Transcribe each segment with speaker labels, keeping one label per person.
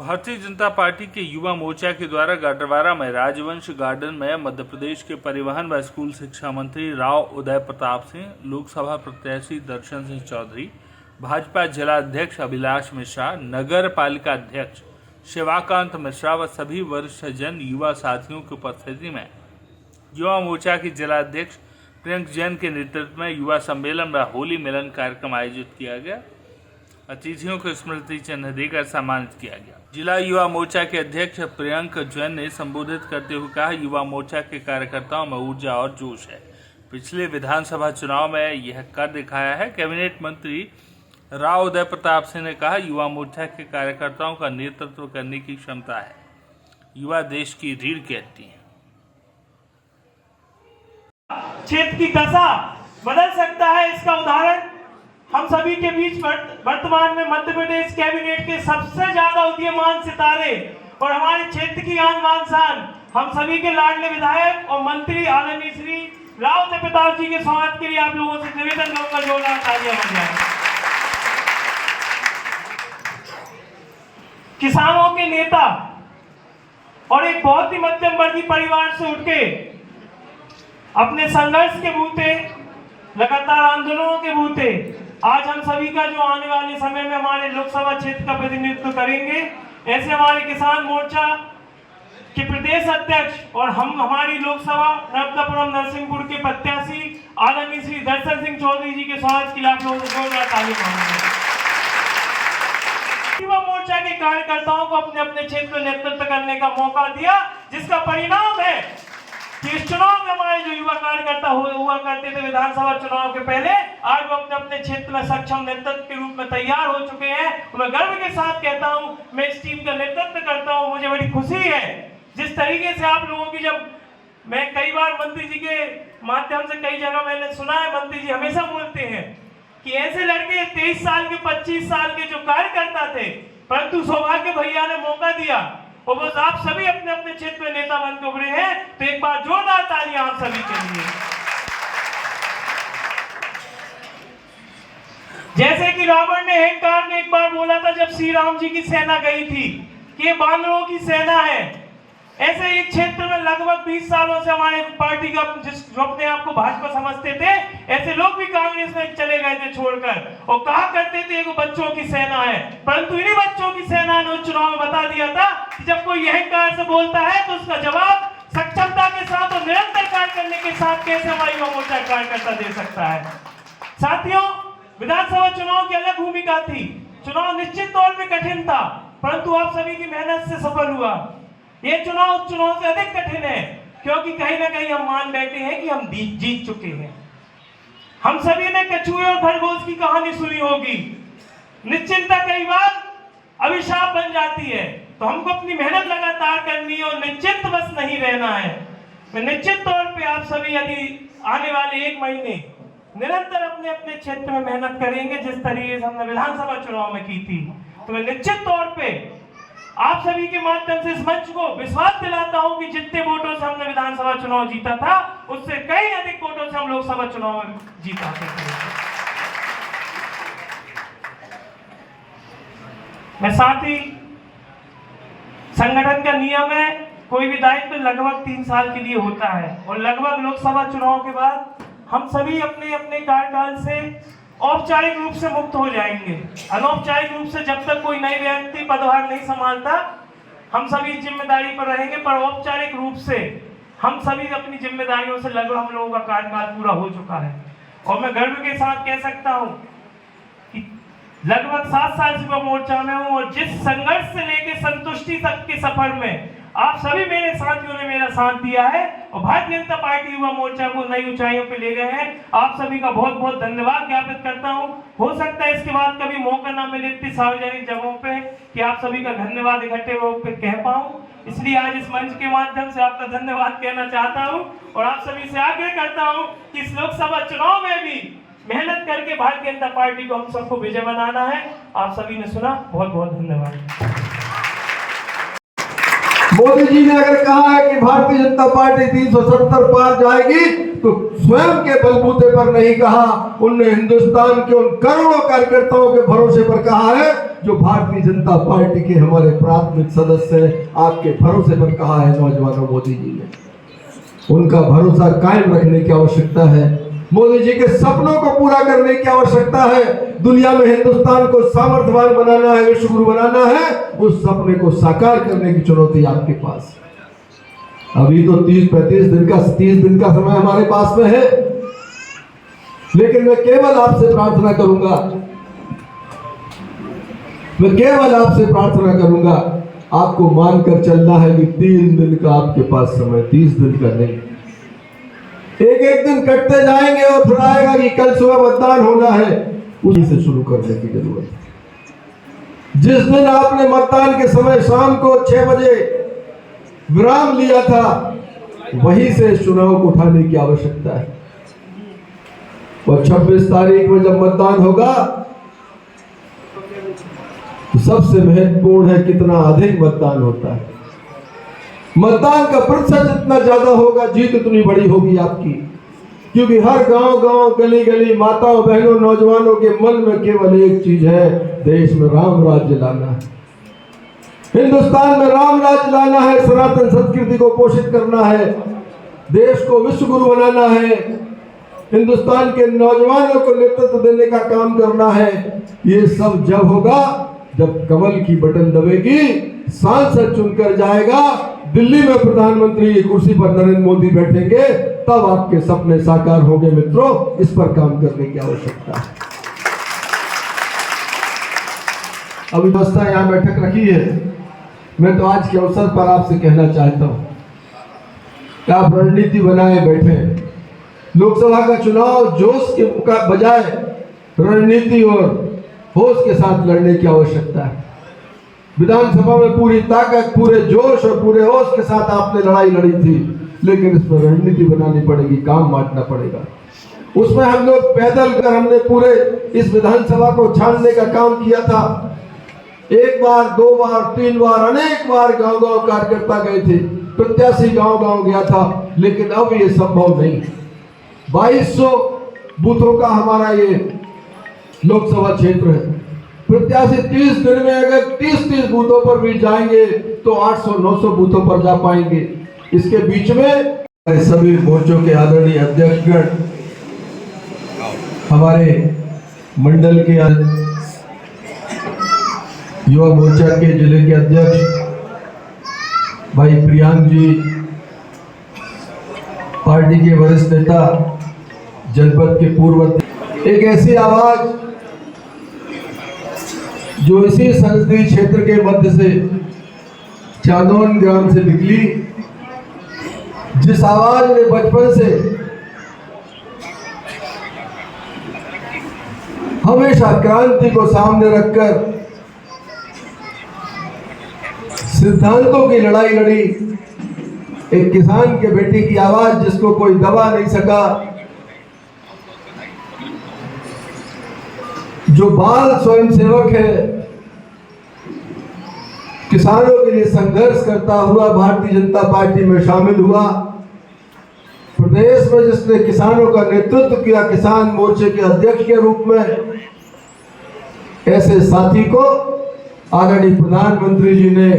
Speaker 1: Bharatiya Janata party के युवा मोर्चा के द्वारा गाडरवारा में राजवंश गार्डन में मध्य प्रदेश के परिवहन व स्कूल शिक्षा मंत्री राव उदय प्रताप सिंह, लोकसभा प्रत्याशी दर्शन सिंह चौधरी, भाजपा जिला अध्यक्ष अभिलाष मिश्रा, नगर पालिका अध्यक्ष शिवाकांत मिश्रा व सभी वरिष्ठ जन युवा साथियों की उपस्थिति में युवा मोर्चा के जिला अध्यक्ष प्रियंक जैन के नेतृत्व में युवा सम्मेलन व होली मिलन कार्यक्रम आयोजित किया गया। अतिथियों को स्मृति चिन्ह देकर सम्मानित किया गया। जिला युवा मोर्चा के अध्यक्ष प्रियंक जैन ने संबोधित करते हुए कहा, युवा मोर्चा के कार्यकर्ताओं में ऊर्जा और जोश है। पिछले विधानसभा चुनाव में यह कर दिखाया है। कैबिनेट मंत्री राव उदय प्रताप सिंह ने कहा, युवा मोर्चा के कार्यकर्ताओं का नेतृत्व करने की क्षमता है। युवा देश की रीढ़ की हड्डी है।
Speaker 2: क्षेत्र की दशा बदल सकता है, इसका उदाहरण हम सभी के बीच वर्तमान में मध्य प्रदेश कैबिनेट के सबसे ज्यादा उदीयमान सितारे और हमारे क्षेत्र की आन बान शान हम सभी के लाडले विधायक और मंत्री आदरणीय श्री राव उदय प्रताप जी के स्वागत के लिए आप लोगों से निवेदन करूंगा, जोरदार तालियां बजाएं। किसानों के नेता और एक बहुत ही मध्यम वर्गीय परिवार से उठके अपने संघर्ष के बूते, लगातार आंदोलनों के बूते आज हम सभी का जो आने वाले समय में हमारे लोकसभा क्षेत्र का प्रतिनिधित्व करेंगे, ऐसे हमारे किसान मोर्चा के प्रदेश अध्यक्ष और हमारी लोकसभा नर्मदापुरम नरसिंहपुर के प्रत्याशी आदरणीय श्री दर्शन सिंह चौधरी जी के स्वागत के लिए आप लोगों को जोरदार तालियां बजाएं। युवा मोर्चा के कार्यकर्ताओं को अपने अपने क्षेत्र में नेतृत्व करने का मौका दिया, जिसका परिणाम है कि इस चुनाव में हमारे जो युवा कार्यकर्ता हुआ करते थे विधानसभा चुनाव के पहले, आज वो अपने अपने क्षेत्र में सक्षम नेतृत्व के रूप में तैयार हो चुके हैं। मैं गर्व के साथ कहता हूं, मैं इस टीम का नेतृत्व करता हूं। मुझे बड़ी खुशी है जिस तरीके से आप लोगों की, जब मैं कई बार मंत्री जी के माध्यम से कई जगह मैंने सुना है, मंत्री जी हमेशा बोलते हैं कि ऐसे लड़के 23 साल के 25 साल के जो कार्यकर्ता थे, परंतु सौभाग्य भैया ने मौका दिया और बस आप सभी अपने अपने क्षेत्र में नेता बन के उभरे हैं। तो एक बार जोरदार तालियां आप सभी के लिए। जैसे कि रावण ने अहंकार में एक बार बोला था जब श्री राम जी की सेना गई थी कि ये बानरों की सेना है, ऐसे ही क्षेत्र में लगभग 20 सालों से हमारे पार्टी का जो अपने आप को भाजपा समझते थे, ऐसे लोग भी कांग्रेस में चले गए थे छोड़कर और कहा करते थे कि बच्चों की सेना है। परंतु इन्हीं बच्चों की सेना ने उस चुनाव में बता दिया था कि जब कोई अहंकार से बोलता है तो उसका जवाब सक्षमता के साथ और निरंतर कार्य करने के साथ कैसे हमारी युवा मोर्चा कार्यकर्ता दे सकता है। साथियों, विधानसभा चुनाव की अलग भूमिका थी। चुनाव निश्चित तौर पर कठिन था, परंतु आप सभी की मेहनत से सफल हुआ। ये चुनाव उस चुनाव से अधिक कठिन है, क्योंकि कहीं ना कहीं हम मान बैठे हैं कि हम जीत चुके हैं। हम सभी ने कछुए और खरगोश की कहानी सुनी होगी। निश्चिंतता कई बार अभिशाप बन जाती है, तो हमको अपनी मेहनत लगातार करनी है और निश्चिंत बस नहीं रहना है। मैं निश्चित तौर पे आप सभी यदि आने वाले 1 महीने निरंतर अपने अपने क्षेत्र में मेहनत करेंगे, जिस तरीके से हमने विधानसभा चुनाव में की थी, तो मैं निश्चित तौर पे आप सभी के माध्यम से इस मंच को विश्वास दिलाता हूं कि जितने वोटों से हमने विधानसभा चुनाव जीता था, उससे कई अधिक वोटों से हम लोकसभा चुनाव में जीता सकते। मैं साथ ही संगठन का नियम है, कोई भी दायित्व लगभग 3 साल के लिए होता है और लगभग लोकसभा चुनाव के बाद हम सभी अपने अपने कार्यकाल से औपचारिक रूप से मुक्त हो जाएंगे। अनौपचारिक रूप से जब तक कोई नई व्यक्ति पदभार नहीं संभालता, हम सभी जिम्मेदारी पर रहेंगे, पर औपचारिक रूप से हम सभी अपनी जिम्मेदारियों से लगभग हम लोगों का कार्यकाल पूरा हो चुका है। और मैं गर्व के साथ कह सकता हूं कि लगभग 7 साल से मैं मोर्चा में हूं और जिस संघर्ष से लेकर संतुष्टि तक के सफर में आप सभी मेरे साथियों ने मेरा साथ दिया है और भारतीय जनता पार्टी युवा मोर्चा को नई ऊंचाइयों पे ले गए हैं। आप सभी का बहुत बहुत धन्यवाद ज्ञापित करता हूं। हो सकता है इसके बाद कभी मौका ना मिले इतनी सार्वजनिक जगहों पे कि आप सभी का धन्यवाद इकट्ठे होकर कह पाऊं, इसलिए आज इस मंच के माध्यम से आपका धन्यवाद कहना चाहता हूँ और आप सभी से आग्रह करता हूँ कि इस लोकसभा चुनाव में भी मेहनत करके भारतीय जनता पार्टी को हम सबको विजय बनाना है। आप सभी ने सुना, बहुत बहुत धन्यवाद।
Speaker 3: मोदी जी ने अगर कहा है कि भारतीय जनता पार्टी 370 पार जाएगी, तो स्वयं के बलबूते पर नहीं कहा, उनने हिंदुस्तान के उन करोड़ों कार्यकर्ताओं के भरोसे पर कहा है जो भारतीय जनता पार्टी के हमारे प्राथमिक सदस्य हैं, आपके भरोसे पर कहा है नौजवानों मोदी जी ने। उनका भरोसा कायम रखने की आवश्यकता है। मोदी जी के सपनों को पूरा करने की आवश्यकता है। दुनिया में हिंदुस्तान को सामर्थ्यवान बनाना है, विश्व गुरु बनाना है। उस सपने को साकार करने की चुनौती आपके पास। अभी तो 30 दिन का समय हमारे पास में है, लेकिन मैं केवल आपसे प्रार्थना करूंगा, आपको मानकर चलना है कि 3 दिन का आपके पास समय, 30 दिन का नहीं। एक दिन कटते जाएंगे और फिर आएगा कि कल सुबह मतदान होना है, उसी से शुरू करने की जरूरत है। जिस दिन आपने मतदान के समय शाम को 6 बजे विराम लिया था, वहीं से चुनाव को उठाने की आवश्यकता है। और 26 तारीख में जब मतदान होगा तो सबसे महत्वपूर्ण है कितना अधिक मतदान होता है। मतदान का प्रतिशत जितना ज्यादा होगा, जीत उतनी बड़ी होगी आपकी। क्योंकि हर गांव गली गली माताओं बहनों नौजवानों के मन में केवल एक चीज है, देश में राम राज्य लाना है, हिंदुस्तान में राम राज्य लाना है, सनातन संस्कृति को पोषित करना है, देश को विश्व गुरु बनाना है, हिंदुस्तान के नौजवानों को नेतृत्व देने का काम करना है। ये सब जब होगा जब कमल की बटन दबेगी, सांसद चुनकर जाएगा, दिल्ली में प्रधानमंत्री की कुर्सी पर नरेंद्र मोदी बैठेंगे, तब आपके सपने साकार होंगे। मित्रों, इस पर काम करने की आवश्यकता है। अभी व्यवस्था यहाँ बैठक रखी है, मैं तो आज के अवसर पर आपसे कहना चाहता हूं कि आप रणनीति बनाए बैठे। लोकसभा का चुनाव जोश के बजाय रणनीति और होश के साथ लड़ने की आवश्यकता है। विधानसभा में पूरी ताकत, पूरे जोश और पूरे होश के साथ आपने लड़ाई लड़ी थी, लेकिन इसमें रणनीति बनानी पड़ेगी, काम बांटना पड़ेगा। उसमें हम लोग पैदल कर हमने पूरे इस विधानसभा को छानने का काम किया था। 1 बार, 2 बार, 3 बार, अनेक बार गांव कार्यकर्ता गए थे, प्रत्याशी गांव गया था, लेकिन अब ये संभव नहीं। 2200 बूथों का हमारा ये लोकसभा क्षेत्र है। प्रत्याशी 30 दिन में अगर 30 बूथों पर भी जाएंगे तो 800-900 बूथों पर जा पाएंगे। इसके बीच में सभी मोर्चों के आदरणीय अध्यक्षगण, हमारे मंडल के युवा मोर्चा के जिले के अध्यक्ष भाई प्रियांक जी, पार्टी के वरिष्ठ नेता, जनपद के पूर्व, एक ऐसी आवाज जो इसी संसदीय क्षेत्र के मध्य से चांदोन ग्राम से निकली, जिस आवाज ने बचपन से हमेशा क्रांति को सामने रखकर सिद्धांतों की लड़ाई लड़ी, एक किसान के बेटे की आवाज जिसको कोई दबा नहीं सका, जो बाल स्वयंसेवक है, किसानों के लिए संघर्ष करता हुआ भारतीय जनता पार्टी में शामिल हुआ, प्रदेश में जिसने किसानों का नेतृत्व किया किसान मोर्चे के अध्यक्ष के रूप में, ऐसे साथी को आदरणीय प्रधानमंत्री जी ने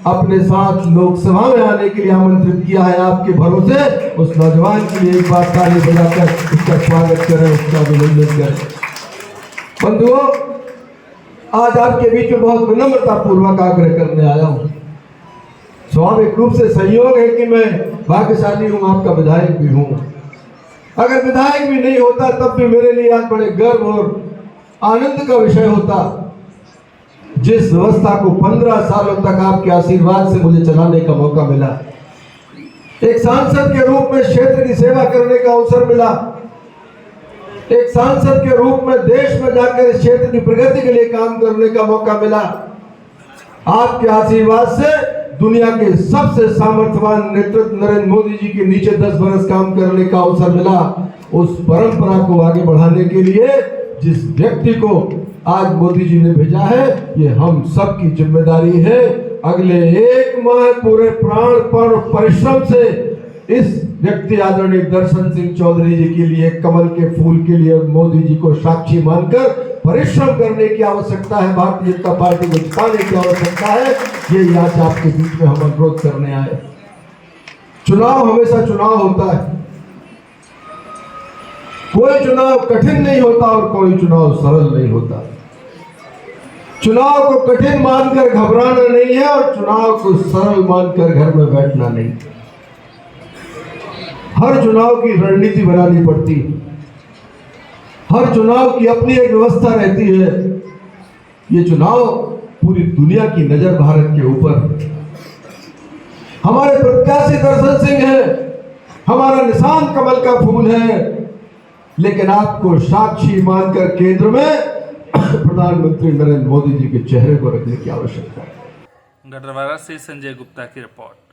Speaker 3: अपने साथ लोकसभा में आने के लिए आमंत्रित किया है। आपके भरोसे उस नौजवान के लिए एक बार ताली बजाकर उसका स्वागत करें, उसका अभिनंदन करें। बंधुओं, आज आपके बीच में बहुत विनम्रता पूर्वक आग्रह करने आया हूं। स्वाभाविक रूप से संयोग है कि मैं भाग्यशाली हूं, आपका विधायक भी हूं। अगर विधायक भी नहीं होता तब भी मेरे लिए आज बड़े गर्व और आनंद का विषय होता। जिस व्यवस्था को 15 सालों तक आपके आशीर्वाद से मुझे चलाने का मौका मिला, एक सांसद के रूप में क्षेत्र की सेवा करने का अवसर मिला, एक सांसद के रूप में देश में जाकर इस क्षेत्र की प्रगति के लिए काम करने का मौका मिला। आपके आशीर्वाद से दुनिया के सबसे सामर्थ्यवान नेतृत्व नरेंद्र मोदी जी के नीचे 10 बरस काम करने का अवसर मिला। उस परंपरा को आगे बढ़ाने के लिए जिस व्यक्ति को आज मोदी जी ने भेजा है, ये हम सबकी जिम्मेदारी है। अगले 1 माह पूरे प्राणपण परिश्रम से इस व्यक्ति आदरणीय दर्शन सिंह चौधरी जी के लिए, कमल के फूल के लिए मोदी जी को साक्षी मानकर परिश्रम करने की आवश्यकता है, भारतीय जनता पार्टी को जिताने की आवश्यकता है। ये आज आपके बीच में हम अनुरोध करने आए। चुनाव हमेशा चुनाव होता है, कोई चुनाव कठिन नहीं होता और कोई चुनाव सरल नहीं होता। चुनाव को कठिन मानकर घबराना नहीं है और चुनाव को सरल मानकर घर में बैठना नहीं। हर चुनाव की रणनीति बनानी पड़ती है, हर चुनाव की अपनी एक व्यवस्था रहती है। ये चुनाव पूरी दुनिया की नजर भारत के ऊपर। हमारे प्रत्याशी दर्शन सिंह है, हमारा निशान कमल का फूल है, लेकिन आपको साक्षी मानकर केंद्र में प्रधानमंत्री नरेंद्र मोदी जी के चेहरे को रखने की आवश्यकता है।
Speaker 1: गढ़वारा से संजय गुप्ता की रिपोर्ट।